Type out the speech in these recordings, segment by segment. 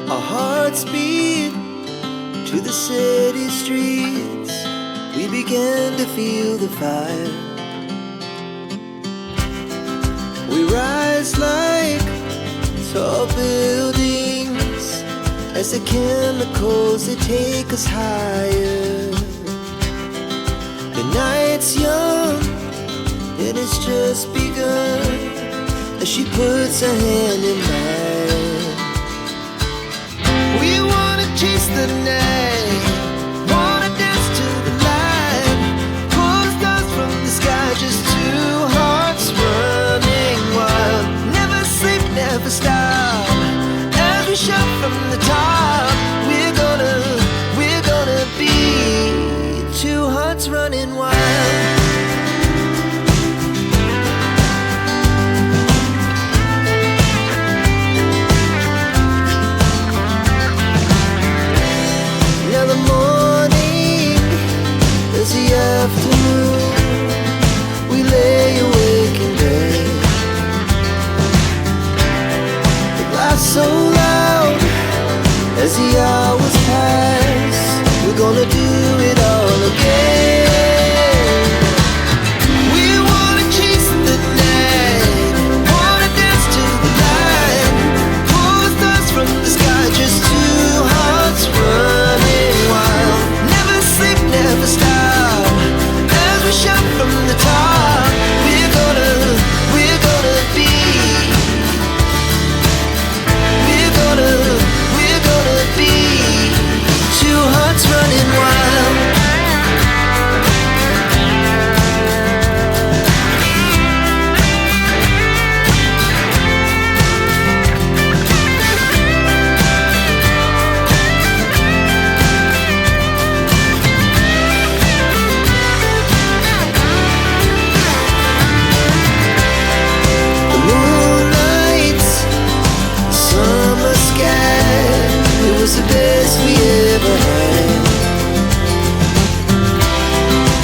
Our hearts beat to the city streets. We began to feel the fire. We rise like tall buildings as the chemicals, they take us higher. The night's young and it's just begun as she puts her hand in mine. We wanna chase the night, wanna dance to the light, pull stars from the sky, just two hearts running wild. Never sleep, never stop, as we shout from the top. We're gonna be two hearts running wild. Now the morning is the afternoon. We lay awake in bed. The glass so loud as the hours pass. We're gonna do it all again. We wanna chase the night, wanna dance to the light, pull stars from the sky, just two hearts running wild. Never sleep, never stop, as we shout from the top. We're gonna be, we're gonna be two hearts running wild. The moonlight, summer sky, it was the best we ever had.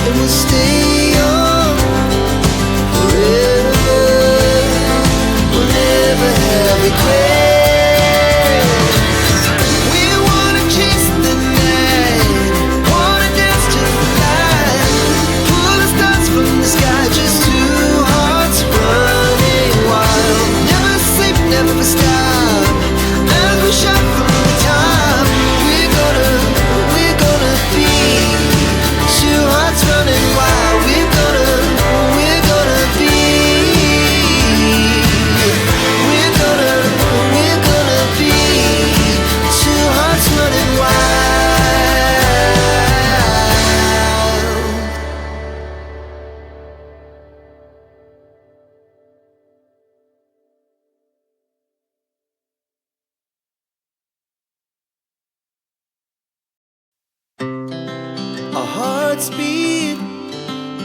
And we'll stay on forever. We'll never have regrets. We wanna chase the night, wanna dance to the light, pull the stars from the sky, just two hearts running wild. Never sleep, never stop, as we shout from the top. We're gonna be two hearts running wild. We're gonna be, we're gonna be two hearts running wild. Our hearts beat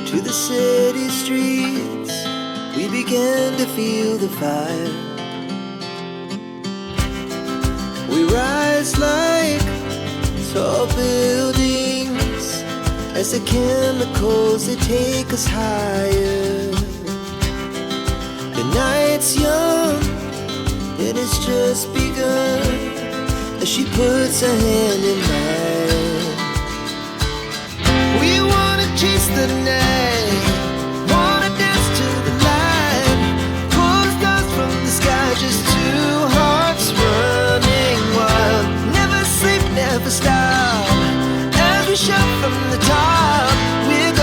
to the city streets. We began to feel the fire. We rise like tall buildings as the chemicals, they take us higher. The night's young and it's just begun as she puts her hand in mine. We wanna chase the night, wanna dance to the light, pull stars from the sky, just two hearts running wild. Never sleep, never stop, as we shout from the top. We're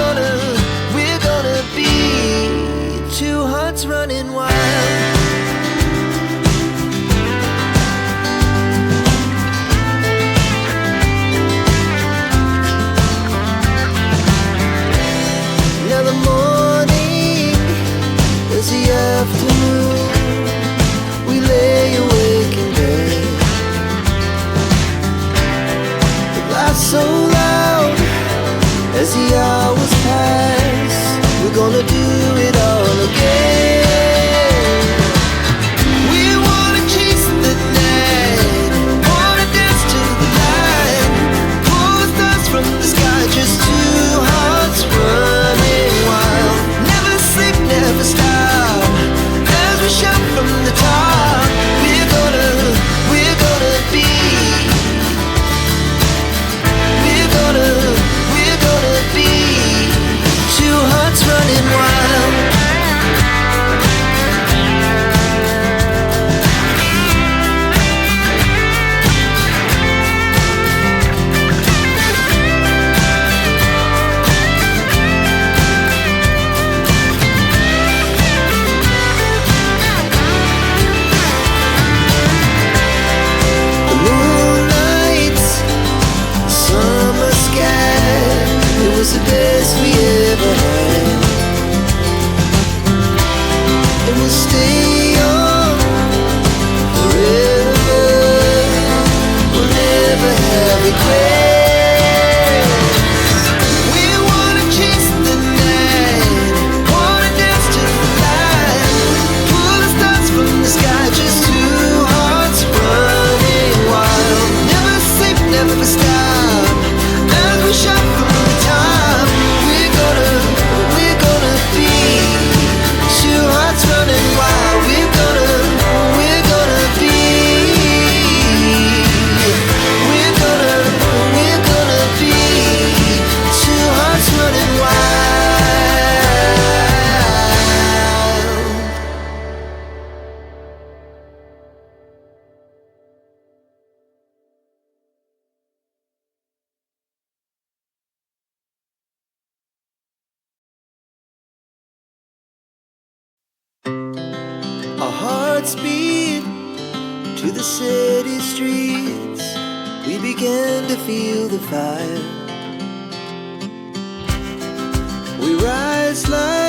gonna be two hearts running wild. Godspeed to the city streets. We began to feel the fire. We rise like